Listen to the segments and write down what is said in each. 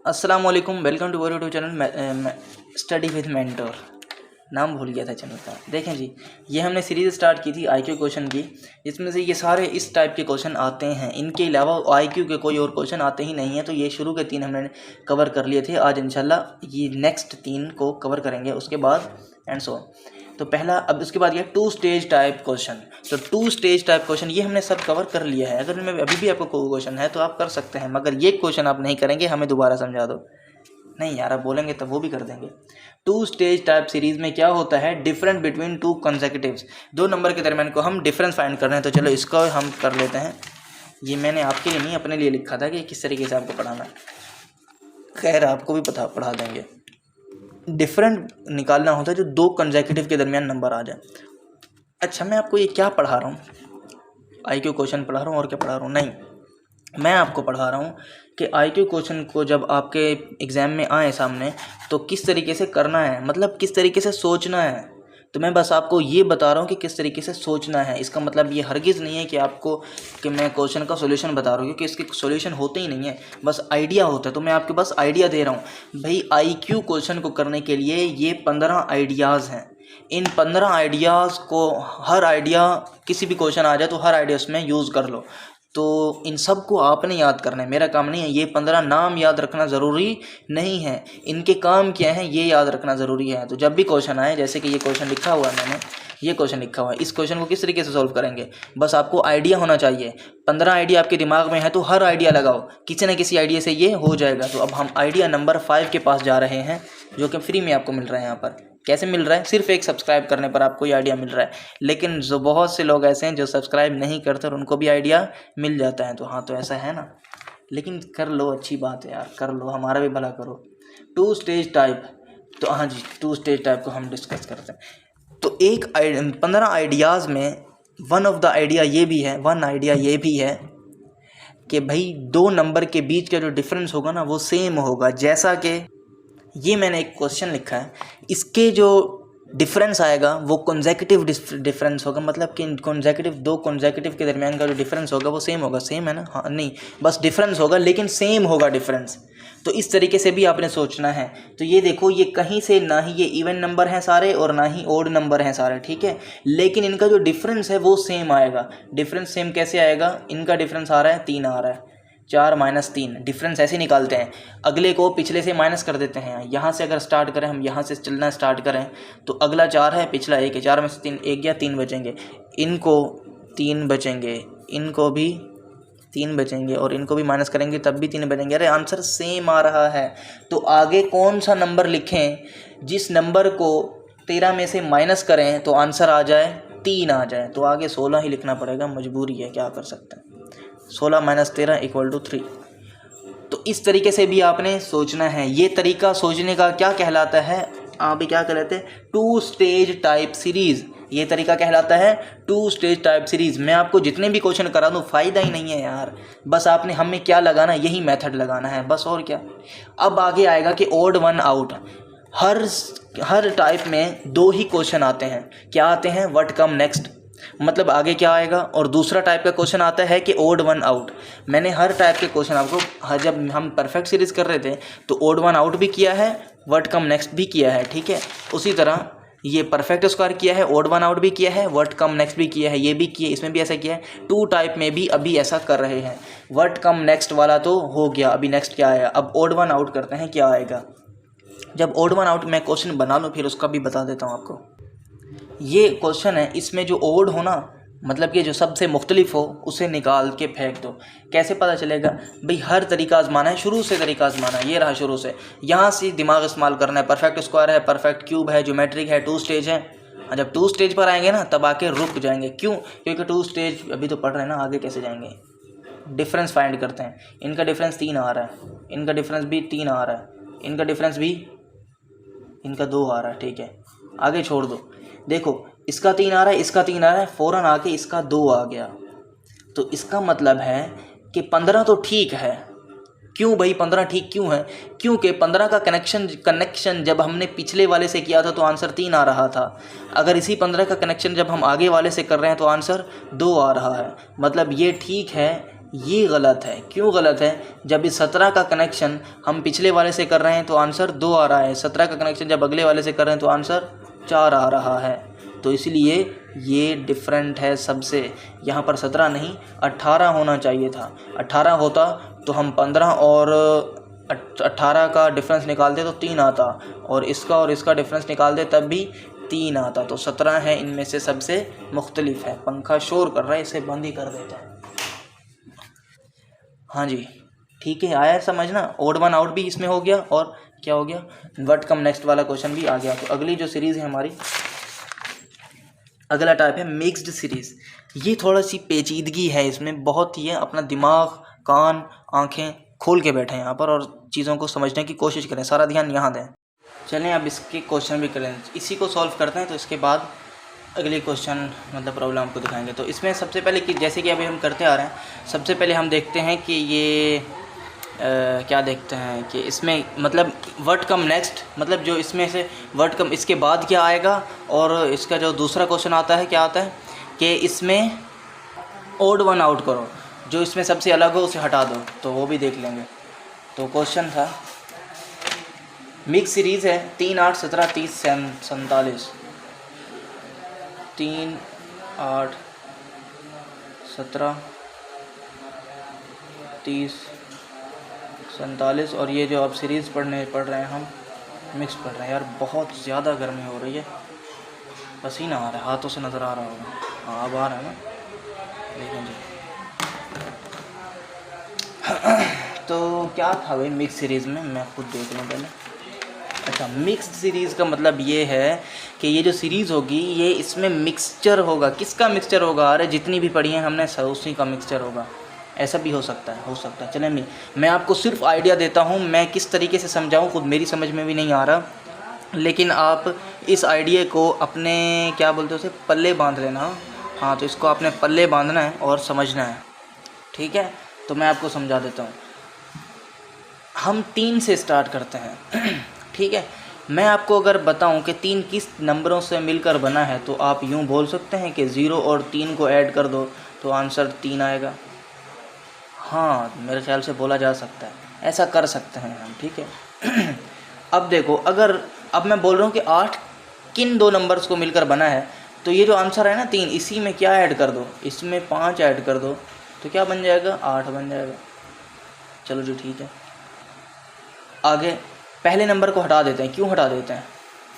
अस्सलाम वालेकुम, welcome to YouTube channel study with mentor. नाम भूल गया था चैनल का। देखें जी, ये हमने सीरीज़ स्टार्ट की थी आईक्यू क्वेश्चन की, जिसमें से ये सारे इस टाइप के क्वेश्चन आते हैं। इनके अलावा आईक्यू के कोई और क्वेश्चन आते ही नहीं हैं। तो ये शुरू के 3 हमने कवर कर लिए थे। आज इंशाल्लाह ये नेक्स्ट 3 को कवर करेंगे, उसके बाद एंड सो। तो पहला, अब उसके बाद ये 2 स्टेज टाइप क्वेश्चन। तो 2 स्टेज टाइप क्वेश्चन ये हमने सब कवर कर लिया है। अगर इनमें अभी भी आपको कोई क्वेश्चन है तो आप कर सकते हैं, मगर ये क्वेश्चन आप नहीं करेंगे, हमें दोबारा समझा दो। नहीं यार, आप बोलेंगे तब वो भी कर देंगे। 2 स्टेज टाइप सीरीज़ में क्या होता है, डिफरेंस बिटवीन 2 कंसेक्यूटिव्स, 2 नंबर के दरमियान को हम डिफरेंस फाइंड कर रहे हैं। तो चलो इसका हम कर लेते हैं। ये मैंने आपके लिए नहीं, अपने लिए लिखा था कि किस तरीके से आपको पढ़ाना है। खैर, आपको भी पढ़ा देंगे। डिफरेंट निकालना होता है जो 2 कंसेक्यूटिव के दरमियान नंबर आ जाए। अच्छा, मैं आपको ये क्या पढ़ा रहा हूँ, आईक्यू क्वेश्चन पढ़ा रहा हूँ और क्या पढ़ा रहा हूँ? नहीं, मैं आपको पढ़ा रहा हूँ कि आईक्यू क्वेश्चन को जब आपके एग्ज़ाम में आए सामने तो किस तरीके से करना है, मतलब किस तरीके से सोचना है। तो मैं बस आपको ये बता रहा हूँ कि किस तरीके से सोचना है। इसका मतलब ये हरगिज़ नहीं है कि आपको कि मैं क्वेश्चन का सॉल्यूशन बता रहा हूँ, क्योंकि इसके सॉल्यूशन होते ही नहीं है, बस आइडिया होता है। तो मैं आपके बस आइडिया दे रहा हूँ भाई। आईक्यू क्वेश्चन को करने के लिए ये 15 आइडियाज़ हैं। इन 15 आइडियाज़ को, हर आइडिया, किसी भी क्वेश्चन आ जाए तो हर आइडिया उसमें यूज़ कर लो। तो इन सब को आपने याद करना है, मेरा काम नहीं है। ये 15 नाम याद रखना ज़रूरी नहीं है, इनके काम क्या है ये याद रखना ज़रूरी है। तो जब भी क्वेश्चन आए, जैसे कि ये क्वेश्चन लिखा हुआ है, मैंने ये क्वेश्चन लिखा हुआ है, इस क्वेश्चन को किस तरीके से सॉल्व करेंगे, बस आपको आइडिया होना चाहिए। 15 आइडिया आपके दिमाग में है तो हर आइडिया लगाओ, किसी न किसी आइडिया से ये हो जाएगा। तो अब हम आइडिया नंबर 5 के पास जा रहे हैं, जो कि फ्री में आपको मिल रहा है। यहाँ पर कैसे मिल रहा है? सिर्फ एक सब्सक्राइब करने पर आपको ये आइडिया मिल रहा है। लेकिन जो बहुत से लोग ऐसे हैं जो सब्सक्राइब नहीं करते और उनको भी आइडिया मिल जाता है। तो हाँ, तो ऐसा है ना। लेकिन कर लो, अच्छी बात है यार, कर लो, हमारा भी भला करो। 2 स्टेज टाइप, तो हाँ जी, 2 स्टेज टाइप को हम डिस्कस करते हैं। तो 15 आइडियाज़ में वन ऑफ द आइडिया ये भी है कि भाई 2 नंबर के बीच का जो डिफरेंस होगा ना वो सेम होगा। जैसा कि ये मैंने एक क्वेश्चन लिखा है, इसके जो डिफरेंस आएगा वो कंसेक्यूटिव डिफरेंस होगा, मतलब कि कंसेक्यूटिव 2 कंसेक्यूटिव के दरमियान का जो डिफरेंस होगा वो सेम होगा। सेम है ना? हाँ, नहीं, बस डिफरेंस होगा लेकिन सेम होगा डिफरेंस। तो इस तरीके से भी आपने सोचना है। तो ये देखो, ये कहीं से ना ही ये इवन नंबर हैं सारे और ना ही ओड नंबर हैं सारे, ठीक है, लेकिन इनका जो डिफरेंस है वो सेम आएगा। डिफरेंस सेम कैसे आएगा? इनका डिफरेंस आ रहा है 3 आ रहा है, 4 - 3 डिफरेंस ऐसे निकालते हैं। अगले को पिछले से माइनस कर देते हैं। यहाँ से अगर स्टार्ट करें, हम यहाँ से चलना स्टार्ट करें तो अगला 4 है, पिछला 1 है। 4 में से 3 1 गया, 3 बचेंगे। इनको 3 बचेंगे, इनको भी 3 बचेंगे और इनको भी माइनस करेंगे तब भी 3 बचेंगे। अरे आंसर सेम आ रहा है। तो आगे कौन सा नंबर लिखें जिस नंबर को 13 में से माइनस करें तो आंसर आ जाए 3 आ जाए? तो आगे 16 ही लिखना पड़ेगा, मजबूरी है, क्या कर सकते हैं। 16 - 13 = 3। तो इस तरीके से भी आपने सोचना है। ये तरीका सोचने का क्या कहलाता है? आप भी क्या कहलाते हैं? 2 स्टेज टाइप सीरीज़। ये तरीका कहलाता है 2 स्टेज टाइप सीरीज़। मैं आपको जितने भी क्वेश्चन करा दूँ फ़ायदा ही नहीं है यार। बस आपने हमें क्या लगाना, यही मेथड लगाना है बस, और क्या। अब आगे आएगा कि ओड वन आउट। हर टाइप में 2 ही क्वेश्चन आते हैं। क्या आते हैं? व्हाट कम नेक्स्ट, मतलब आगे क्या आएगा। और दूसरा टाइप का क्वेश्चन आता है कि ओड वन आउट। मैंने हर टाइप के क्वेश्चन आपको, जब हम परफेक्ट सीरीज़ कर रहे थे तो ओड वन आउट भी किया है, व्हाट कम नेक्स्ट भी किया है, ठीक है। उसी तरह ये परफेक्ट स्क्वायर किया है, ओड वन आउट भी किया है, व्हाट कम नेक्स्ट भी किया है, ये भी किया, इसमें भी ऐसा किया है। 2 टाइप में भी अभी ऐसा कर रहे हैं। व्हाट कम नेक्स्ट वाला तो हो गया, अभी नेक्स्ट क्या आएगा। अब ओड वन आउट करते हैं, क्या आएगा। जब ओड वन आउट मैं क्वेश्चन बना लूँ फिर उसका भी बता देता हूँ आपको। ये क्वेश्चन है, इसमें जो ओड हो ना, मतलब कि जो सबसे मुख्तलिफ हो, उसे निकाल के फेंक दो। कैसे पता चलेगा भाई? हर तरीका आजमाना है, शुरू से तरीका आजमाना है। ये रहा शुरू से, यहाँ से दिमाग इस्तेमाल करना है। परफेक्ट स्क्वायर है, परफेक्ट क्यूब है, ज्योमेट्रिक है, 2 स्टेज है। जब 2 स्टेज पर आएंगे ना तब आके रुक जाएंगे। क्यों? क्योंकि 2 स्टेज अभी तो पढ़ रहे हैं ना, आगे कैसे जाएंगे। डिफरेंस फाइंड करते हैं। इनका डिफरेंस 3 आ रहा है, इनका डिफरेंस भी 3 आ रहा है, इनका डिफरेंस भी, इनका 2 आ रहा है, ठीक है, आगे छोड़ दो। देखो, इसका 3 आ रहा है, इसका 3 आ रहा है, फ़ौरन आके इसका 2 आ गया। तो इसका मतलब है कि 15 तो ठीक है। क्यों भाई 15 ठीक क्यों है? क्योंकि 15 का कनेक्शन जब हमने पिछले वाले से किया था तो आंसर 3 आ रहा था। अगर इसी 15 का कनेक्शन जब हम आगे वाले से कर रहे हैं तो आंसर 2 आ रहा है। मतलब ये ठीक है ये गलत है। क्यों गलत है? जब इस 17 का कनेक्शन हम पिछले वाले से कर रहे हैं तो आंसर 2 आ रहा है, 17 का कनेक्शन जब अगले वाले से कर रहे हैं तो आंसर 4 आ रहा है। तो इसलिए ये डिफरेंट है सबसे। यहाँ पर 17 नहीं 18 होना चाहिए था। 18 होता तो हम 15 और 18 का डिफरेंस निकालते तो 3 आता, और इसका डिफरेंस निकालते तब भी 3 आता। तो 17 है इनमें से सबसे मुख्तलिफ है। पंखा शोर कर रहा है, इसे बंद ही कर देते हैं। हाँ जी ठीक है, आया समझना। ओड वन आउट भी इसमें हो गया, और क्या हो गया, व्हाट कम नेक्स्ट वाला क्वेश्चन भी आ गया। तो अगली जो सीरीज़ है हमारी, अगला टाइप है मिक्स्ड सीरीज़। ये थोड़ा सी पेचीदगी है इसमें, बहुत ही है। अपना दिमाग, कान, आंखें खोल के बैठें यहाँ पर और चीज़ों को समझने की कोशिश करें, सारा ध्यान यहाँ दें। चलें अब इसके क्वेश्चन भी करें, इसी को सॉल्व करते हैं। तो इसके बाद अगले क्वेश्चन मतलब प्रॉब्लम आपको दिखाएंगे। तो इसमें सबसे पहले कि जैसे कि अभी हम करते आ रहे हैं, सबसे पहले हम देखते हैं कि ये क्या देखते हैं कि इसमें मतलब व्हाट कम नेक्स्ट, मतलब जो इसमें से व्हाट कम इसके बाद क्या आएगा। और इसका जो दूसरा क्वेश्चन आता है क्या आता है कि इसमें ओड वन आउट करो, जो इसमें सबसे अलग हो उसे हटा दो। तो वो भी देख लेंगे। तो क्वेश्चन था मिक्स सीरीज़ है 3, 8, 17, 30, 47। 3, 8, 17, 30, 47। और ये जो अब सीरीज़ पढ़ रहे हैं हम, मिक्स पढ़ रहे हैं। यार बहुत ज़्यादा गर्मी हो रही है, पसीना आ रहा है, हाथों से नज़र आ रहा होगा। हाँ अब आ रहा है ना, देखें जी। तो क्या था भाई मिक्स सीरीज़ में, मैं खुद देख लूँ पहले। अच्छा, मिक्स्ड सीरीज़ का मतलब ये है कि ये जो सीरीज़ होगी ये इसमें मिक्सचर होगा। किसका मिक्सचर होगा? अरे जितनी भी पढ़ी हैं हमने उसी का मिक्सचर होगा। ऐसा भी हो सकता है। चलें मैं आपको सिर्फ आइडिया देता हूँ, मैं किस तरीके से समझाऊँ खुद मेरी समझ में भी नहीं आ रहा, लेकिन आप इस आइडिया को अपने क्या बोलते हैं उसे पल्ले बांध लेना। हाँ, तो इसको आपने पल्ले बांधना है और समझना है, ठीक है। तो मैं आपको समझा देता हूँ। हम 3 से स्टार्ट करते हैं ठीक है। मैं आपको अगर बताऊं कि 3 किस नंबरों से मिलकर बना है, तो आप यूं बोल सकते हैं कि 0 और 3 को ऐड कर दो तो आंसर 3 आएगा। हाँ, मेरे ख्याल से बोला जा सकता है, ऐसा कर सकते हैं हम, ठीक है। अब देखो, अगर अब मैं बोल रहा हूँ कि 8 किन 2 नंबर्स को मिलकर बना है, तो ये जो आंसर है ना 3, इसी में क्या ऐड कर दो, इसमें 5 ऐड कर दो तो क्या बन जाएगा, 8 बन जाएगा। चलो जी ठीक है। आगे पहले नंबर को हटा देते हैं। क्यों हटा देते हैं?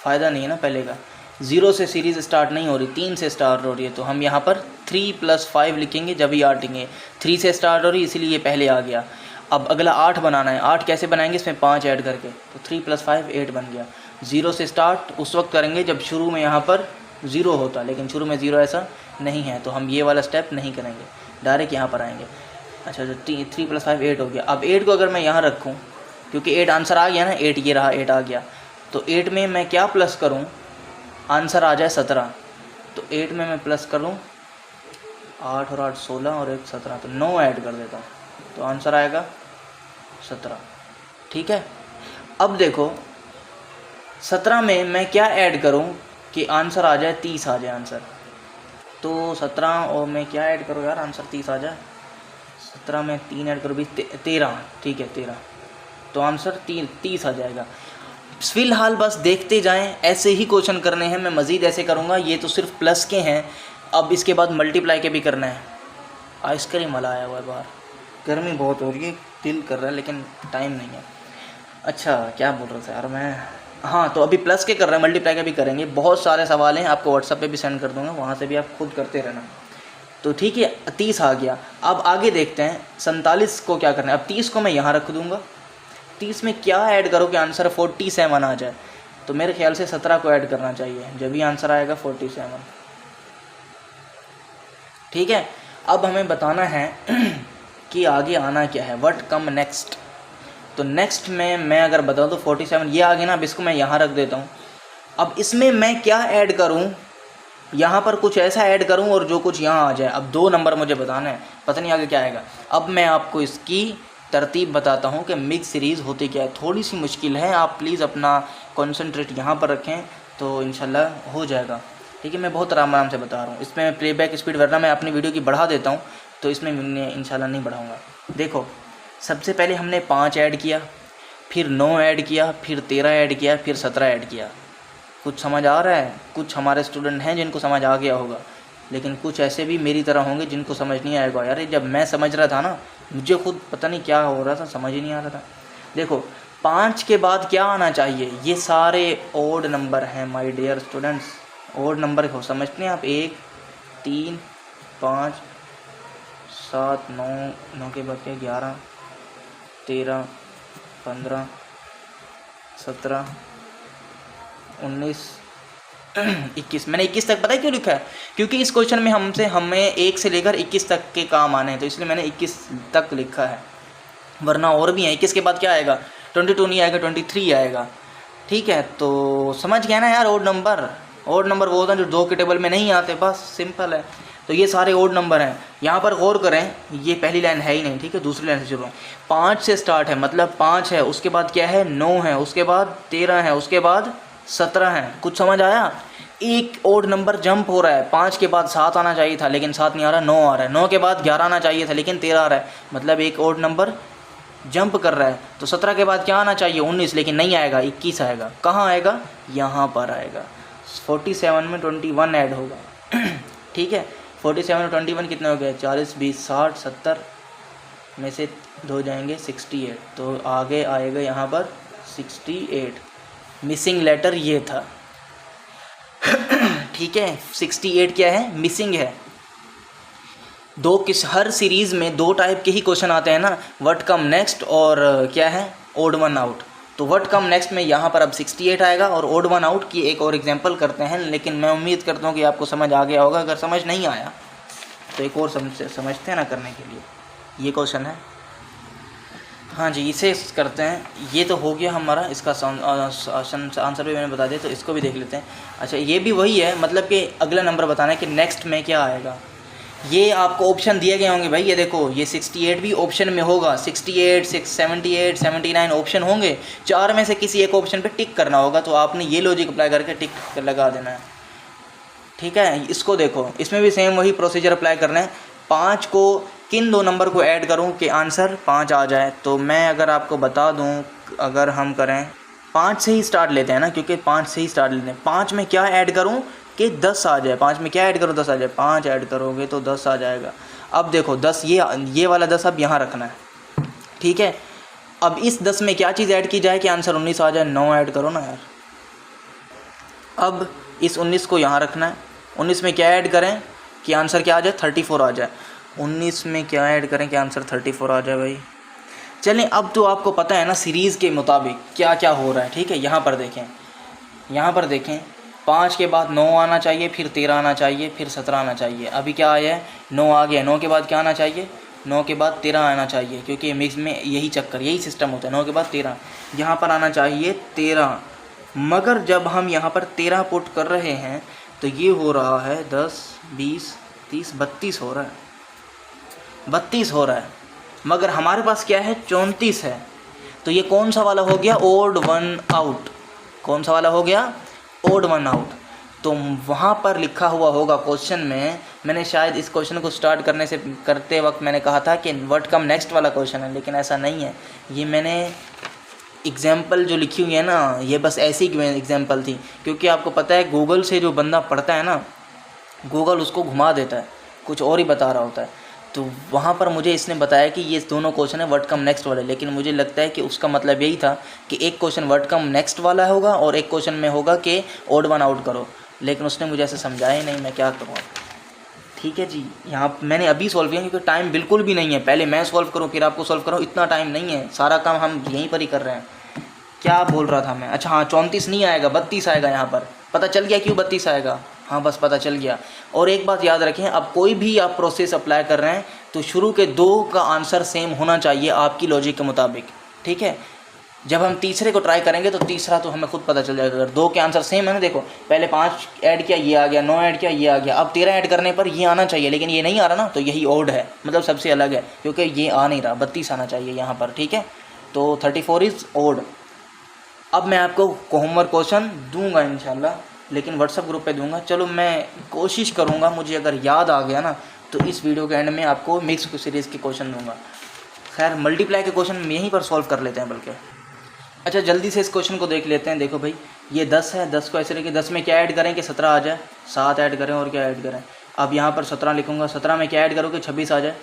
फ़ायदा नहीं है ना पहले का। 0 से सीरीज़ स्टार्ट नहीं हो रही, 3 से स्टार्ट हो रही है, तो हम यहाँ पर 3 + 5 लिखेंगे जब ही 8 लिखेंगे। 3 से स्टार्ट हो रही है इसीलिए ये पहले आ गया। अब अगला 8 बनाना है। 8 कैसे बनाएंगे? इसमें 5 ऐड करके, तो 3 + 5 8 बन गया। 0 से स्टार्ट उस वक्त करेंगे जब शुरू में यहाँ पर 0 होता, लेकिन शुरू में 0 ऐसा नहीं है, तो हम ये वाला स्टेप नहीं करेंगे, डायरेक्ट यहाँ पर आएंगे। अच्छा, तो 3 + 5 8 हो गया। अब 8 को अगर मैं यहाँ रखूँ, क्योंकि 8 आंसर आ गया ना, 8 ये रहा, 8 आ गया, तो 8 में मैं क्या प्लस करूं, आंसर आ जाए 17। तो 8 में मैं प्लस करूं 8 और 8 16 और 1 17, तो 9 ऐड कर देता हूं, तो आंसर आएगा 17, ठीक है। अब देखो 17 में मैं क्या ऐड करूं कि आंसर आ जाए 30 आ जाए आंसर। तो 17 और मैं क्या ऐड करूं यार, आंसर 30 आ जाए। 17 में 3 ऐड करूँ भी 13, ठीक है 13, तो आंसर 30 आ जाएगा। फ़िलहाल बस देखते जाएं, ऐसे ही क्वेश्चन करने हैं, मैं मज़ीद ऐसे करूँगा। ये तो सिर्फ प्लस के हैं, अब इसके बाद मल्टीप्लाई के भी करना है। आइसक्रीम वाला आया हुआ है बाहर, गर्मी बहुत हो रही है, दिल कर रहा है लेकिन टाइम नहीं है। अच्छा, क्या बोल रहा था यार मैं, हाँ, तो अभी प्लस के कर रहे हैं, मल्टीप्लाई के भी करेंगे। बहुत सारे सवाल हैं, आपको व्हाट्सएप पे भी सेंड कर दूँगा, वहाँ से भी आप खुद करते रहना। तो ठीक है, 30 आ गया। अब आगे देखते हैं 47 को क्या करना है। अब 30 को मैं यहाँ रख दूँगा, 30 में क्या ऐड करो कि आंसर 47 आ जाए, तो मेरे ख्याल से 17 को ऐड करना चाहिए, जब भी आंसर आएगा 47, ठीक है। अब हमें बताना है कि आगे आना क्या है, व्हाट कम नेक्स्ट। तो नेक्स्ट में मैं अगर बताऊँ तो 47 ये आ गया ना, अब इसको मैं यहाँ रख देता हूँ। अब इसमें मैं क्या ऐड करूँ, यहाँ पर कुछ ऐसा ऐड करूँ और जो कुछ यहाँ आ जाए। अब 2 नंबर मुझे बताना है, पता नहीं आगे क्या आएगा। अब मैं आपको इसकी तरतीब बताता हूँ कि मिक्स सीरीज़ होती क्या है। थोड़ी सी मुश्किल है, आप प्लीज़ अपना कॉन्सेंट्रेट यहाँ पर रखें तो इंशाल्लाह हो जाएगा, ठीक है। मैं बहुत आराम से बता रहा हूँ। इसमें प्लेबैक स्पीड वरना मैं अपनी वीडियो की बढ़ा देता हूँ, तो इसमें मैं इंशाल्लाह नहीं बढ़ाऊँगा। देखो सबसे पहले हमने 5 ऐड किया, फिर 9 ऐड किया, फिर 13 ऐड किया, फिर 17 ऐड किया। कुछ समझ आ रहा है? कुछ हमारे स्टूडेंट हैं जिनको समझ आ गया होगा, लेकिन कुछ ऐसे भी मेरी तरह होंगे जिनको समझ नहीं आएगा। यार जब मैं समझ रहा था ना, मुझे खुद पता नहीं क्या हो रहा था, समझ ही नहीं आ रहा था। देखो 5 के बाद क्या आना चाहिए? ये सारे ओड नंबर हैं my dear students, odd number को समझते हैं आप। 1 3 5 7 9, 9 के बाद क्या 11 13 15 17 19 21। मैंने 21 तक पता है क्यों लिखा है? क्योंकि इस क्वेश्चन में हमें 1 से लेकर 21 तक के काम आने हैं, तो इसलिए मैंने 21 तक लिखा है, वरना और भी है। 21 के बाद क्या आएगा? 22 नहीं आएगा, 23 आएगा। ठीक है, तो समझ गया ना यार। ओड नंबर वो होता है जो 2 के टेबल में नहीं आते, बस सिंपल है। तो ये सारे ओड नंबर हैं। यहाँ पर गौर करें, ये पहली लाइन है ही नहीं, ठीक है, दूसरी लाइन से शुरू है। 5 से स्टार्ट है, मतलब 5 है, उसके बाद क्या है 9 है, उसके बाद 13 है, उसके बाद 17 है। कुछ समझ आया? एक ओड नंबर जंप हो रहा है। 5 के बाद 7 आना चाहिए था लेकिन 7 नहीं आ रहा, 9 आ रहा है। 9 के बाद 11 आना चाहिए था लेकिन 13 आ रहा है, मतलब एक ओड नंबर जंप कर रहा है। तो 17 के बाद क्या आना चाहिए? 19, लेकिन नहीं आएगा, 21 आएगा। कहाँ आएगा? यहाँ पर आएगा। 47 में 21 ऐड होगा। ठीक है, 47 में 21 कितने हो गए? 40 20 60 70 में से 2 जाएंगे 68, तो आगे आएगा यहाँ पर 68। मिसिंग लेटर ये था। ठीक है, 68 क्या है? मिसिंग है। हर सीरीज़ में 2 टाइप के ही क्वेश्चन आते हैं ना, व्हाट कम नेक्स्ट और क्या है ओड वन आउट। तो व्हाट कम नेक्स्ट में यहाँ पर अब 68 आएगा, और ओड वन आउट की एक और एग्जांपल करते हैं, लेकिन मैं उम्मीद करता हूँ कि आपको समझ आ गया होगा। अगर समझ नहीं आया तो एक और समझते हैं ना करने के लिए। ये क्वेश्चन है, हाँ जी, इसे करते हैं। ये तो हो गया हमारा, इसका आंसर भी मैंने बता दिया, तो इसको भी देख लेते हैं। अच्छा, ये भी वही है, मतलब कि अगला नंबर बताना है कि नेक्स्ट में क्या आएगा। ये आपको ऑप्शन दिए गए होंगे भाई, ये देखो, ये 68 भी ऑप्शन में होगा। 68 78 79 ऑप्शन होंगे, 4 में से किसी एक ऑप्शन पे टिक करना होगा। तो आपने ये लॉजिक अप्लाई करके टिक लगा देना है। ठीक है, इसको देखो, इसमें भी सेम वही प्रोसीजर अप्लाई करना है। 5 को किन 2 नंबर को ऐड करूं कि आंसर 5 आ जाए? तो मैं अगर आपको बता दूं, अगर हम करें 5 से ही स्टार्ट लेते हैं ना, क्योंकि 5 से ही स्टार्ट लेते हैं। 5 में क्या ऐड करूं कि 10 आ जाए? 5 में क्या ऐड करूं? 10 आ जाए। 5 ऐड करोगे तो 10 आ जाएगा। अब देखो 10, ये वाला 10 अब यहाँ रखना है। ठीक है, अब इस 10 में क्या चीज़ ऐड की जाए कि आंसर 19 आ जाए? 9 ऐड करो ना यार। अब इस 19 को यहाँ रखना है। 19 में क्या ऐड करें कि आंसर क्या आ जाए? 34 आ जाए। 19 में क्या ऐड करें कि आंसर 34 आ जाए भाई? चलें, अब तो आपको पता है ना सीरीज़ के मुताबिक क्या क्या हो रहा है। ठीक है, यहाँ पर देखें, 5 के बाद 9 आना चाहिए, फिर 13 आना चाहिए, फिर 17 आना चाहिए। अभी क्या आया है? 9 आ गया। 9 के बाद क्या आना चाहिए? 9 के बाद 13 आना चाहिए, क्योंकि मिक्स में यही सिस्टम होता है। 9 के बाद 13, यहाँ पर आना चाहिए 13। मगर जब हम यहाँ पर 13 पुट कर रहे हैं तो ये हो रहा है 10 20 30 32 हो रहा है, 32 हो रहा है। मगर हमारे पास क्या है? 34 है। तो ये कौन सा वाला हो गया? Odd one out. कौन सा वाला हो गया? Odd one out. तो वहाँ पर लिखा हुआ होगा क्वेश्चन में, मैंने शायद इस क्वेश्चन को स्टार्ट करते वक्त मैंने कहा था कि व्हाट कम नेक्स्ट वाला क्वेश्चन है, लेकिन ऐसा नहीं है। ये मैंने एग्जाम्पल जो लिखी हुई है ना, ये बस ऐसी एग्जाम्पल थी, क्योंकि आपको पता है गूगल से जो बंदा पढ़ता है ना, गूगल उसको घुमा देता है, कुछ और ही बता रहा होता है। तो वहाँ पर मुझे इसने बताया कि ये दोनों क्वेश्चन है व्हाट कम नेक्स्ट वाले, लेकिन मुझे लगता है कि उसका मतलब यही था कि एक क्वेश्चन व्हाट कम नेक्स्ट वाला होगा और एक क्वेश्चन में होगा कि ओड वन आउट करो, लेकिन उसने मुझे ऐसे समझाया ही नहीं, मैं क्या करूँ। ठीक है जी, यहाँ मैंने अभी सॉल्व किया क्योंकि टाइम बिल्कुल भी नहीं है। पहले मैं सॉल्व करूँ फिर आपको सॉल्व करूँ, इतना टाइम नहीं है। सारा काम हम यहीं पर ही कर रहे हैं। क्या बोल रहा था मैं? अच्छा हाँ, 34 नहीं आएगा, 32 आएगा। यहाँ पर पता चल गया क्यों 32 आएगा? हाँ बस पता चल गया। और एक बात याद रखें, अब कोई भी आप प्रोसेस अप्लाई कर रहे हैं तो शुरू के 2 का आंसर सेम होना चाहिए आपकी लॉजिक के मुताबिक। ठीक है, जब हम तीसरे को ट्राई करेंगे तो तीसरा तो हमें खुद पता चल जाएगा। अगर 2 के आंसर सेम है ना, देखो पहले 5 ऐड किया ये आ गया, 9 ऐड किया ये आ गया, अब 13 ऐड करने पर ये आना चाहिए, लेकिन ये नहीं आ रहा ना, तो यही ओड है, मतलब सबसे अलग है, क्योंकि ये आ नहीं रहा। 32 आना चाहिए यहाँ पर। ठीक है, तो 34 इज़ ओड। अब मैं आपको होमवर्क क्वेश्चन दूंगा इंशाल्लाह, लेकिन व्हाट्सएप ग्रुप पे दूंगा। चलो मैं कोशिश करूंगा, मुझे अगर याद आ गया ना तो इस वीडियो के एंड में आपको मिक्स सीरीज़ के क्वेश्चन दूंगा। खैर मल्टीप्लाई के क्वेश्चन यहीं पर सॉल्व कर लेते हैं बल्कि। अच्छा जल्दी से इस क्वेश्चन को देख लेते हैं। देखो भाई ये 10 है, 10 को ऐसे रखिए, 10 में क्या ऐड करें कि 17 आ जाए, 7 ऐड करें और क्या ऐड करें। अब यहाँ पर 17 लिखूँगा, 17 में क्या ऐड करोगे 26 आ जाए,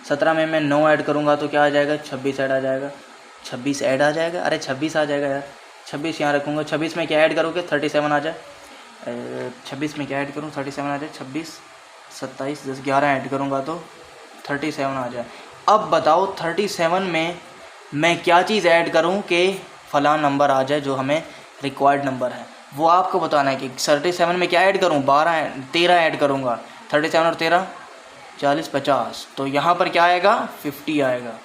17 में मैं 9 ऐड करूँगा तो क्या आ जाएगा 26 ऐड आ जाएगा, 26 ऐड आ जाएगा, अरे 26 आ जाएगा यार, 26 यहाँ रखूँगा। 26 में क्या ऐड करोगे 37 आ जाए, 26 में क्या ऐड करूँ 37 आ जाए, 26 27 10 11 ऐड करूँगा तो 37 आ जाए। अब बताओ 37 में मैं क्या चीज़ ऐड करूँ कि फलां नंबर आ जाए जो हमें रिक्वायर्ड नंबर है, वो आपको बताना है कि 37 में क्या ऐड करूँ, 13 ऐड करूँगा। 37 और 13 40 50, तो यहाँ पर क्या आएगा 50 आएगा।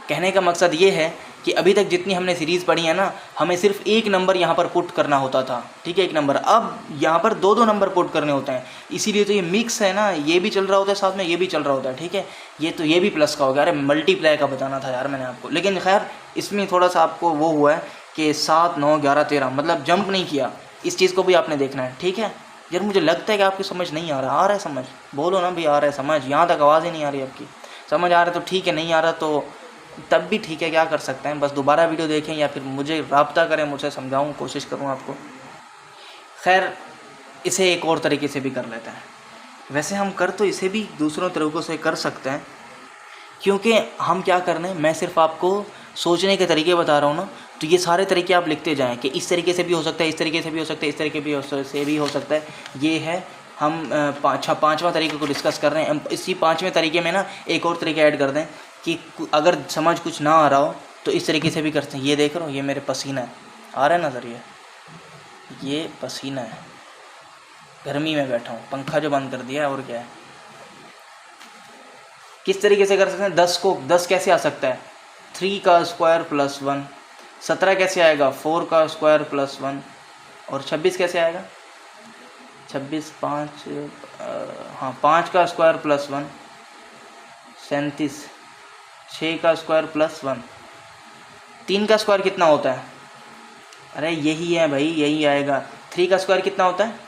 कहने का मकसद ये है कि अभी तक जितनी हमने सीरीज़ पढ़ी है ना, हमें सिर्फ एक नंबर यहाँ पर पुट करना होता था, ठीक है, एक नंबर। अब यहाँ पर दो दो नंबर पुट करने होते हैं, इसीलिए तो ये मिक्स है ना, ये भी चल रहा होता है साथ में ये भी चल रहा होता है, ठीक है। ये भी प्लस का हो गया। अरे मल्टीप्लाई का बताना था यार मैंने आपको, लेकिन खैर इसमें थोड़ा सा आपको वो हुआ है कि 7 9 11 13 मतलब जंप नहीं किया। इस चीज़ को भी आपने देखना है, ठीक है। यार मुझे लगता है कि आपकी समझ नहीं आ रहा है समझ, बोलो ना भाई आ रहा है समझ, यहाँ तक आवाज़ ही नहीं आ रही आपकी। समझ आ रहा है तो ठीक है, नहीं आ रहा तो तब भी ठीक है, क्या कर सकते हैं, बस दोबारा वीडियो देखें या फिर मुझे रब्ता करें, मुझसे समझाऊँ, कोशिश करूँ आपको। खैर इसे एक और तरीके से भी कर लेते हैं। वैसे हम कर तो इसे भी दूसरों तरीक़ों से कर सकते हैं, क्योंकि हम क्या कर रहे हैं, मैं सिर्फ आपको सोचने के तरीके बता रहा हूँ ना, तो ये सारे तरीके आप लिखते जाएं कि इस तरीके से भी हो सकता है, इस तरीके से भी हो सकता है, इस तरीके से भी हो सकता है। ये है हम पाँचवा तरीके को डिस्कस कर रहे हैं। इसी 5वें तरीके में ना एक और तरीके ऐड कर दें कि अगर समझ कुछ ना आ रहा हो तो इस तरीके से भी करते हैं। ये देख रहे हो, ये मेरे पसीना है, आ रहा है नज़र, ये पसीना है, गर्मी में बैठा हूँ, पंखा जो बंद कर दिया है, और क्या है। किस तरीके से कर सकते हैं, 10 को 10 कैसे आ सकता है 3 का स्क्वायर प्लस 1, 17 कैसे आएगा 4 का स्क्वायर प्लस 1, और 26 कैसे आएगा 26 5 का स्क्वायर प्लस 1, 37 6 का स्क्वायर प्लस 1, 3 का स्क्वायर कितना होता है, अरे यही है भाई, यही आएगा। 3 का स्क्वायर कितना होता है,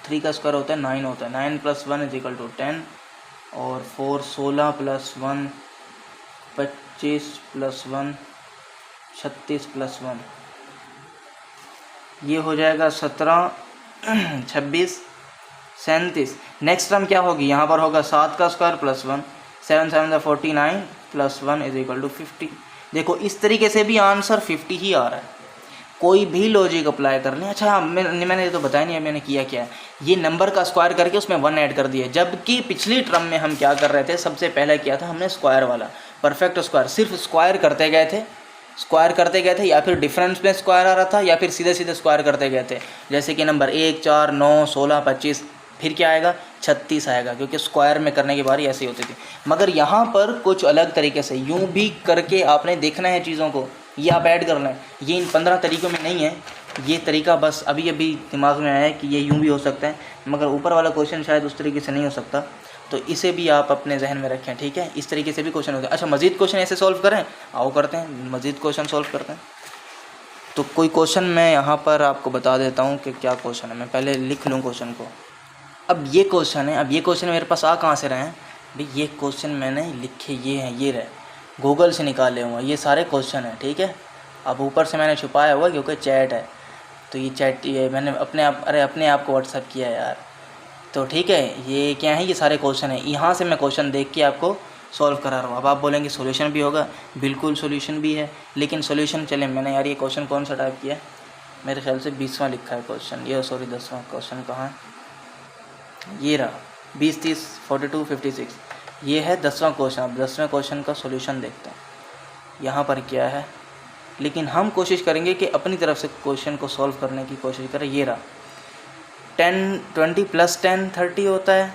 3 का स्क्वायर होता है 9 होता है, 9 + 1 = 10, और 4 16 + 1 25 + 1 36 + 1, ये हो जाएगा 17 26 37। नेक्स्ट टर्म क्या होगी, यहाँ पर होगा 7 का स्क्वायर प्लस 1, 7 7 49 + 1 = 50। देखो इस तरीके से भी आंसर 50 ही आ रहा है, कोई भी लॉजिक अप्लाई कर लें। अच्छा मैंने ये तो बताया नहीं है मैंने किया क्या है, ये नंबर का स्क्वायर करके उसमें 1 ऐड कर दिया, जबकि पिछली टर्म में हम क्या कर रहे थे, सबसे पहले किया था हमने स्क्वायर वाला, परफेक्ट स्क्वायर, सिर्फ स्क्वायर करते गए थे, या फिर डिफरेंस में स्क्वायर आ रहा था, या फिर सीधे सीधे स्क्वायर करते गए थे। जैसे कि नंबर 1 4 9 16 25, फिर क्या आएगा 36 आएगा, क्योंकि स्क्वायर में करने की बारी ऐसी होती थी। मगर यहाँ पर कुछ अलग तरीके से यूँ भी करके आपने देखना है चीज़ों को, ये आप ऐड कर लें। ये इन 15 तरीक़ों में नहीं है, ये तरीका बस अभी अभी दिमाग में आया है कि ये यूँ भी हो सकता है, मगर ऊपर वाला क्वेश्चन शायद उस तरीके से नहीं हो सकता, तो इसे भी आप अपने जहन में रखें, ठीक है। इस तरीके से भी क्वेश्चन होते हैं। अच्छा मज़ीद क्वेश्चन ऐसे सॉल्व करें, आओ करते हैं, मज़ीद क्वेश्चन सॉल्व करते हैं। तो कोई क्वेश्चन मैं यहाँ पर आपको बता देता हूँ कि क्या क्वेश्चन है, मैं पहले लिख लूँ क्वेश्चन को। अब ये क्वेश्चन है, अब ये क्वेश्चन मेरे पास आ कहाँ से रहे हैं भाई, ये क्वेश्चन मैंने लिखे ये हैं, ये रहे गूगल से निकाले हुए, ये सारे क्वेश्चन हैं, ठीक है। अब ऊपर से मैंने छुपाया हुआ क्योंकि चैट है, तो ये चैट ये मैंने अपने आप को व्हाट्सअप किया यार, तो ठीक है। ये क्या है, ये सारे क्वेश्चन हैं, यहाँ से मैं क्वेश्चन देख के आपको सॉल्व करा रहा हूँ। अब आप बोलेंगे सॉल्यूशन भी होगा, बिल्कुल सॉल्यूशन भी है, लेकिन सॉल्यूशन चले, मैंने यार ये क्वेश्चन कौन सा टाइप किया, मेरे ख्याल से 20वां लिखा है क्वेश्चन, ये सॉरी 10वां क्वेश्चन कहाँ है, ये रहा 20 30 42 56, ये है 10वां क्वेश्चन। अब 10वें क्वेश्चन का सॉल्यूशन देखते हैं यहाँ पर क्या है, लेकिन हम कोशिश करेंगे कि अपनी तरफ से क्वेश्चन को सॉल्व करने की कोशिश करें। ये रहा 10 20 + 10 30 होता है।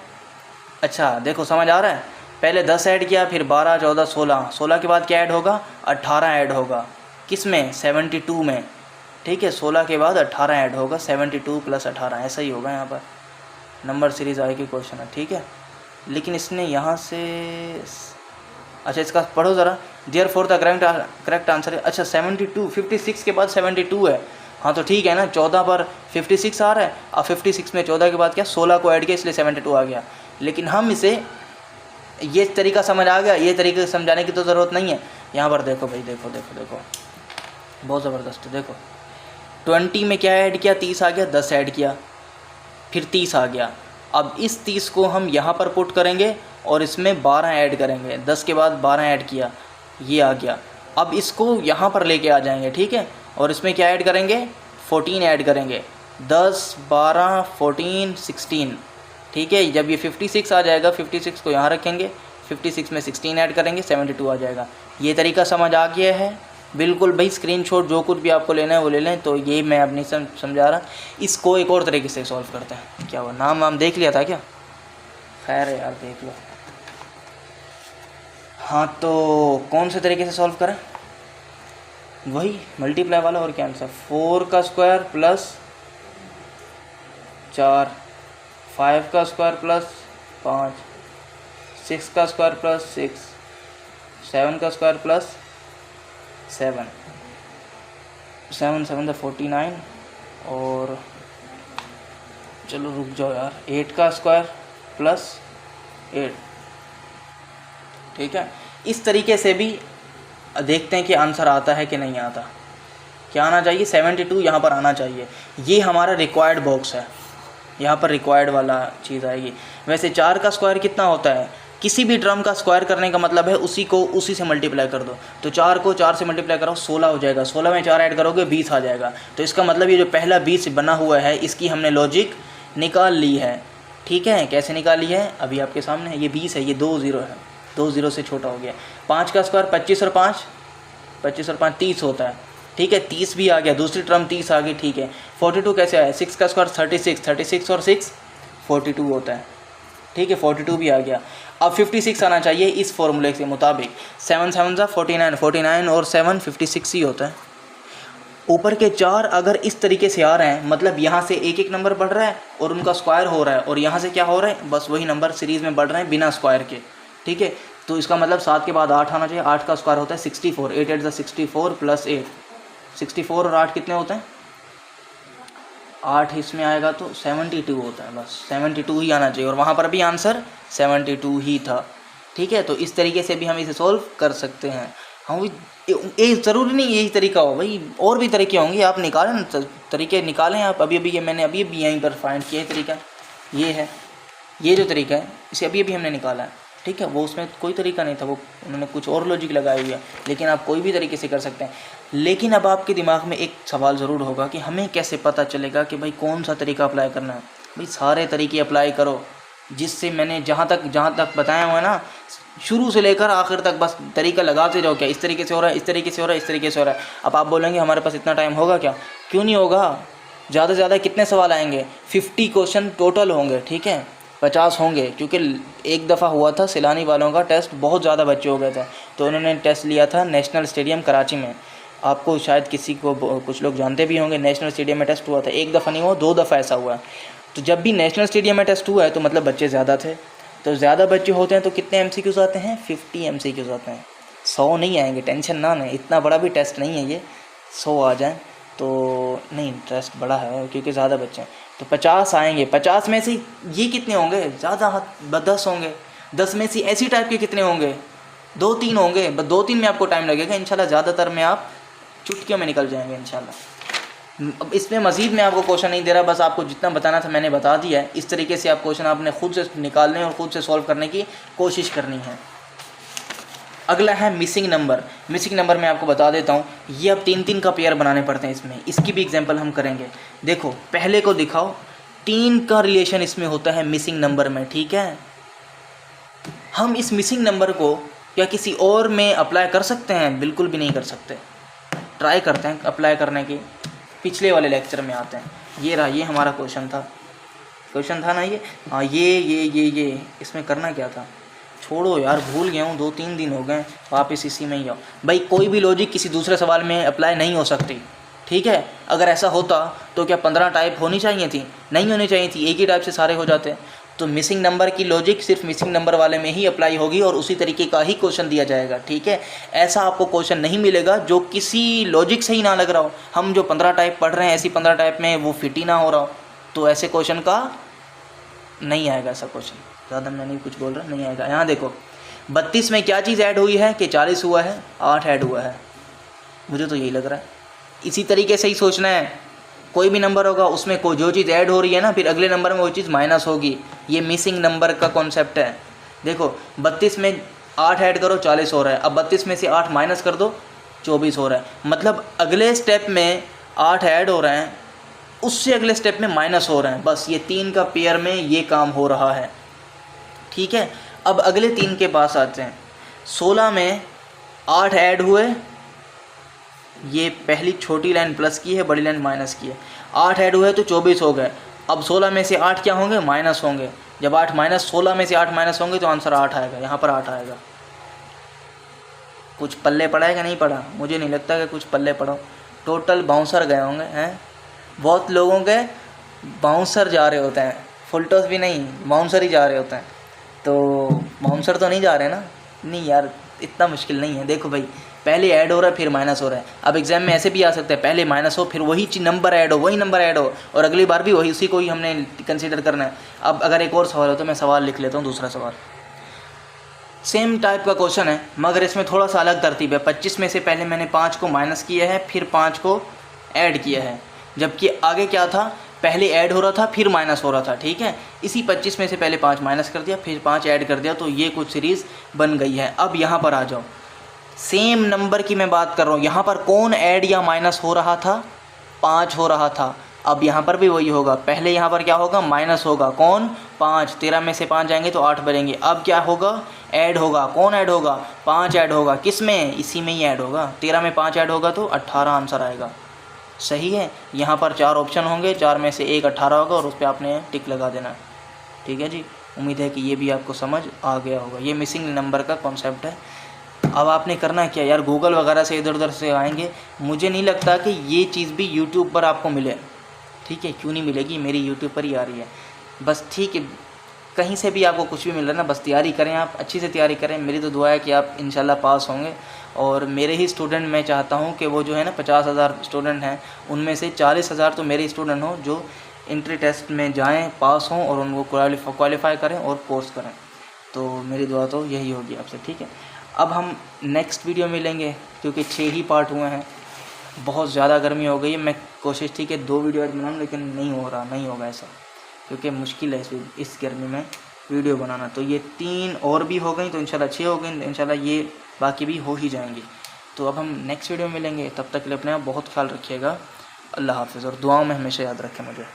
अच्छा देखो समझ आ रहा है, पहले 10 ऐड किया, फिर 12 14 16, 16 के बाद क्या ऐड होगा 18 ऐड होगा, किस में 72 में, ठीक है। 16 के बाद 18 ऐड होगा, 72 + 18 ऐसा ही होगा, यहाँ पर नंबर सीरीज़ आएगी क्वेश्चन है, ठीक है। लेकिन इसने यहाँ से, अच्छा इसका पढ़ो ज़रा, देयरफॉर द करेक्ट आंसर है, अच्छा 72 56 के बाद 72 है, हाँ तो ठीक है ना, 14 पर 56 आ रहा है, अब 56 में 14 के बाद क्या 16 को ऐड किया, इसलिए 72 आ गया। लेकिन हम इसे, ये तरीका समझ आ गया, ये तरीके समझाने की तो ज़रूरत नहीं है। यहाँ पर देखो भाई, देखो देखो देखो, बहुत ज़बरदस्त है। देखो 20 में क्या ऐड किया, 30 आ गया, 10 ऐड किया, फिर 30 आ गया। अब इस 30 को हम यहाँ पर पुट करेंगे और इसमें 12 ऐड करेंगे, 10 के बाद 12 ऐड किया, ये आ गया। अब इसको यहाँ पर लेके आ जाएंगे, ठीक है, और इसमें क्या ऐड करेंगे, 14 ऐड करेंगे, 10 12 14 16, ठीक है। जब ये 56 आ जाएगा, 56 को यहाँ रखेंगे, 56 में 16 ऐड करेंगे, 72 आ जाएगा। ये तरीका समझ आ गया है? बिल्कुल भाई, स्क्रीनशॉट जो कुछ भी आपको लेना है वो ले लें। तो ये मैं अब नहीं समझा रहा, इसको एक और तरीके से सॉल्व करते हैं। क्या हुआ, नाम देख लिया था क्या? खैर है यार, देख लो। हाँ, तो कौन से तरीके से सॉल्व करें? वही मल्टीप्लाई वाला, और क्या आंसर, 4 का स्क्वायर प्लस 4, 5 का स्क्वायर प्लस 5, 6 का स्क्वायर प्लस 6, 7 का स्क्वायर प्लस 7, 7 7 49, और चलो रुक जाओ यार, 8 का स्क्वायर प्लस 8, ठीक है। इस तरीके से भी देखते हैं कि आंसर आता है कि नहीं आता। क्या आना चाहिए, 72 यहाँ पर आना चाहिए। ये हमारा रिक्वायर्ड बॉक्स है, यहाँ पर रिक्वायर्ड वाला चीज़ आएगी। वैसे 4 का स्क्वायर कितना होता है, किसी भी टर्म का स्क्वायर करने का मतलब है उसी से मल्टीप्लाई कर दो। तो 4 को 4 से मल्टीप्लाई करो, 16 हो जाएगा, 16 में 4 ऐड करोगे 20 आ जाएगा। तो इसका मतलब ये जो पहला 20 बना हुआ है, इसकी हमने लॉजिक निकाल ली है, ठीक है। कैसे निकाल ली है, अभी आपके सामने है। ये 20 है, ये 2 0 है, 2 0 से छोटा हो गया। 5 का स्क्वायर 25 और 5 30 होता है, ठीक है। 30 भी आ गया, दूसरी टर्म 30 आ गई, ठीक है। 42 कैसे आया, 6 का स्क्वायर 36 और 6 42 होता है, ठीक है। 42 भी आ गया। अब 56 आना चाहिए इस फॉर्मूले के मुताबिक। 7 7 49 और 7 56 ही होता है। ऊपर के 4 अगर इस तरीके से आ रहे हैं, मतलब यहाँ से एक एक नंबर बढ़ रहा है और उनका स्क्वायर हो रहा है, और यहाँ से क्या हो रहा है, बस वही नंबर सीरीज़ में बढ़ रहे हैं बिना स्क्वायर के, ठीक है। तो इसका मतलब 7 के बाद 8 आना चाहिए। 8 का स्क्वायर होता है 64, 8 8 64 प्लस 8, 64 और 8 कितने होते हैं, 8 इसमें आएगा तो 72 होता है, बस 72 ही आना चाहिए। और वहाँ पर भी आंसर 72 ही था, ठीक है। तो इस तरीके से भी हम इसे सॉल्व कर सकते हैं। हम ये ज़रूरी नहीं यही तरीका हो भाई, और भी तरीके होंगे, आप निकालें, तरीके निकालें आप। अभी ये मैंने अभी यहीं पर फाइंड किया तरीका, ये है, ये जो तरीका है इसे अभी हमने निकाला है, ठीक है। वो उसमें कोई तरीका नहीं था, वो उन्होंने कुछ और लॉजिक लगाई हुई है, लेकिन आप कोई भी तरीके से कर सकते हैं। लेकिन अब आपके दिमाग में एक सवाल ज़रूर होगा कि हमें कैसे पता चलेगा कि भाई कौन सा तरीका अप्लाई करना है। भाई सारे तरीके अप्लाई करो, जिससे मैंने जहाँ तक बताया हुआ है ना, शुरू से लेकर आखिर तक बस तरीका लगाते जाओ। क्या इस तरीके से हो रहा है, इस तरीके से हो रहा है, इस तरीके से हो रहा है। अब आप बोलेंगे हमारे पास इतना टाइम होगा क्या, क्यों नहीं होगा। ज़्यादा से ज़्यादा कितने सवाल आएंगे, 50 क्वेश्चन टोटल होंगे, ठीक है, 50 होंगे। क्योंकि एक दफ़ा हुआ था सैलानी वालों का टेस्ट, बहुत ज़्यादा बच्चे हो गए थे, तो उन्होंने टेस्ट लिया था नेशनल स्टेडियम कराची में। आपको शायद किसी को, कुछ लोग जानते भी होंगे, नेशनल स्टेडियम में टेस्ट हुआ था। एक दफ़ा नहीं हुआ, 2 दफ़ा ऐसा हुआ। तो जब भी नेशनल स्टेडियम में टेस्ट हुआ है तो मतलब बच्चे ज़्यादा थे। तो ज़्यादा बच्चे होते हैं तो कितने MCQs आते हैं, 50 MCQs आते हैं। 100 नहीं आएंगे, टेंशन ना लें, इतना बड़ा भी टेस्ट नहीं है ये। 100 आ जाएँ तो नहीं, टेस्ट बड़ा है क्योंकि ज़्यादा बच्चे हैं, तो 50 आएंगे। 50 में से ये कितने होंगे, ज़्यादा 10 होंगे। 10 में से ऐसी टाइप के कितने होंगे, 2-3 होंगे। बस 2-3 में आपको टाइम लगेगा इंशाल्लाह, ज़्यादातर में आप चुटकियों में निकल जाएंगे इंशाल्लाह। अब इसमें मज़ीद मैं आपको क्वेश्चन नहीं दे रहा, बस आपको जितना बताना था मैंने बता दिया है। इस तरीके से आप क्वेश्चन आपने खुद से निकालने और ख़ुद से सॉल्व करने की कोशिश करनी है। अगला है मिसिंग नंबर। मिसिंग नंबर मैं आपको बता देता हूँ, ये अब 3-3 का पेयर बनाने पड़ते हैं इसमें। इसकी भी एग्जांपल हम करेंगे। देखो पहले को दिखाओ, 3 का रिलेशन इसमें होता है मिसिंग नंबर में, ठीक है। हम इस मिसिंग नंबर को क्या किसी और में अप्लाई कर सकते हैं, बिल्कुल भी नहीं कर सकते। ट्राई करते हैं अप्लाई करने की, पिछले वाले लेक्चर में आते हैं। ये रहा, ये हमारा क्वेश्चन था ना ये, हाँ ये इसमें करना क्या था, छोड़ो यार, भूल गया हूँ, 2-3 दिन हो गए, वापस इसी में ही आओ। भाई कोई भी लॉजिक किसी दूसरे सवाल में अप्लाई नहीं हो सकती, ठीक है। अगर ऐसा होता तो क्या 15 टाइप होनी चाहिए थी, नहीं होनी चाहिए थी, एक ही टाइप से सारे हो जाते। तो मिसिंग नंबर की लॉजिक सिर्फ मिसिंग नंबर वाले में ही अप्लाई होगी और उसी तरीके का ही क्वेश्चन दिया जाएगा, ठीक है। ऐसा आपको क्वेश्चन नहीं मिलेगा जो किसी लॉजिक से ही ना लग रहा हो। हम जो 15 टाइप पढ़ रहे हैं, ऐसी 15 टाइप में वो फिट ही ना हो रहा हो, तो ऐसे क्वेश्चन का नहीं आएगा ऐसा क्वेश्चन। ज़्यादा मैं नहीं कुछ बोल रहा, नहीं आएगा। यहाँ देखो 32 में क्या चीज़ ऐड हुई है कि 40 हुआ है, 8 ऐड हुआ है, मुझे तो यही लग रहा है। इसी तरीके से ही सोचना है, कोई भी नंबर होगा उसमें कोई जो चीज़ ऐड हो रही है ना, फिर अगले नंबर में वो चीज़ माइनस होगी। ये मिसिंग नंबर का कॉन्सेप्ट है। देखो 32 में 8 ऐड करो 40 हो रहा है, अब 32 में से 8 माइनस कर दो 24 हो रहा है। मतलब अगले स्टेप में 8 ऐड हो रहे हैं, उससे अगले स्टेप में माइनस हो रहे हैं। बस ये 3 का पेयर में ये काम हो रहा है, ठीक है। अब अगले 3 के पास आते हैं। 16 में 8 ऐड हुए, ये पहली छोटी लाइन प्लस की है, बड़ी लाइन माइनस की है। 8 ऐड हुए तो 24 हो गए। अब 16 में से 8 क्या होंगे, माइनस होंगे। जब 8 माइनस 16 में से 8 माइनस होंगे तो आंसर 8 आएगा, यहाँ पर 8 आएगा। कुछ पल्ले पड़ा है कि नहीं पड़ा, मुझे नहीं लगता कि कुछ पल्ले पड़ा। टोटल बाउंसर गए होंगे हैं, बहुत लोगों के बाउंसर जा रहे होते हैं, फुल टॉस भी नहीं, बाउंसर ही जा रहे होते हैं। तो बाउंसर तो नहीं जा रहे ना, नहीं यार इतना मुश्किल नहीं है। देखो भाई पहले ऐड हो रहा है फिर माइनस हो रहा है। अब एग्जाम में ऐसे भी आ सकता है, पहले माइनस हो फिर वही नंबर ऐड हो, वही नंबर ऐड हो, और अगली बार भी वही उसी को ही हमने कंसीडर करना है। अब अगर एक और सवाल हो तो मैं सवाल लिख लेता हूँ, दूसरा सवाल सेम टाइप का क्वेश्चन है मगर इसमें थोड़ा सा अलग तरतीब है। 25 में से पहले मैंने 5 को माइनस किया है, फिर 5 को ऐड किया है, जबकि आगे क्या था, पहले ऐड हो रहा था फिर माइनस हो रहा था, ठीक है। इसी 25 में से पहले 5 माइनस कर दिया, फिर 5 ऐड कर दिया, तो ये कुछ सीरीज़ बन गई है। अब यहाँ पर आ जाओ, सेम नंबर की मैं बात कर रहा हूँ। यहाँ पर कौन ऐड या माइनस हो रहा था, 5 हो रहा था। अब यहाँ पर भी वही होगा, पहले यहाँ पर क्या होगा, माइनस होगा, कौन, 5। 13 में से 5 जाएंगे तो 8 बनेंगे। अब क्या होगा, ऐड होगा, कौन ऐड होगा, 5 ऐड होगा, किस में, इसी में ही ऐड होगा। 13 में 5 ऐड होगा तो 18 आंसर आएगा, सही है। यहाँ पर 4 ऑप्शन होंगे, 4 में से एक 18 होगा और उस पर आपने टिक लगा देना, ठीक है जी। उम्मीद है कि ये भी आपको समझ आ गया होगा। ये मिसिंग नंबर का कॉन्सेप्ट है। अब आपने करना क्या यार, गूगल वगैरह से इधर उधर से आएंगे, मुझे नहीं लगता कि ये चीज़ भी यूट्यूब पर आपको मिले, ठीक है। क्यों नहीं मिलेगी, मेरी यूट्यूब पर ही आ रही है बस, ठीक है। कहीं से भी आपको कुछ भी मिल रहा है ना, बस तैयारी करें, आप अच्छी से तैयारी करें। मेरी तो दुआ है कि आप इंशाल्लाह पास होंगे। और मेरे ही स्टूडेंट मैं चाहता हूँ कि वो जो है ना 50,000 स्टूडेंट हैं, उनमें से 40,000 तो मेरे स्टूडेंट हों जो एंट्री टेस्ट में जाएँ, पास हों और उनको क्वालिफाई करें और कोर्स करें। तो मेरी दुआ तो यही होगी आपसे, ठीक है। अब हम नेक्स्ट वीडियो मिलेंगे, क्योंकि 6 ही पार्ट हुए हैं, बहुत ज़्यादा गर्मी हो गई है। मैं कोशिश थी कि 2 वीडियो आज बनाऊँ, लेकिन नहीं हो रहा, नहीं होगा ऐसा, क्योंकि मुश्किल है इस गर्मी में वीडियो बनाना। तो ये 3 और भी हो गई तो इंशाल्लाह 6 हो गई, इंशाल्लाह ये बाकी भी हो ही जाएंगी। तो अब हम नेक्स्ट वीडियो में मिलेंगे, तब तक के लिए अपने आप बहुत ख्याल रखिएगा। अल्लाह हाफ़िज़, और दुआओं में हमेशा याद रखें मुझे।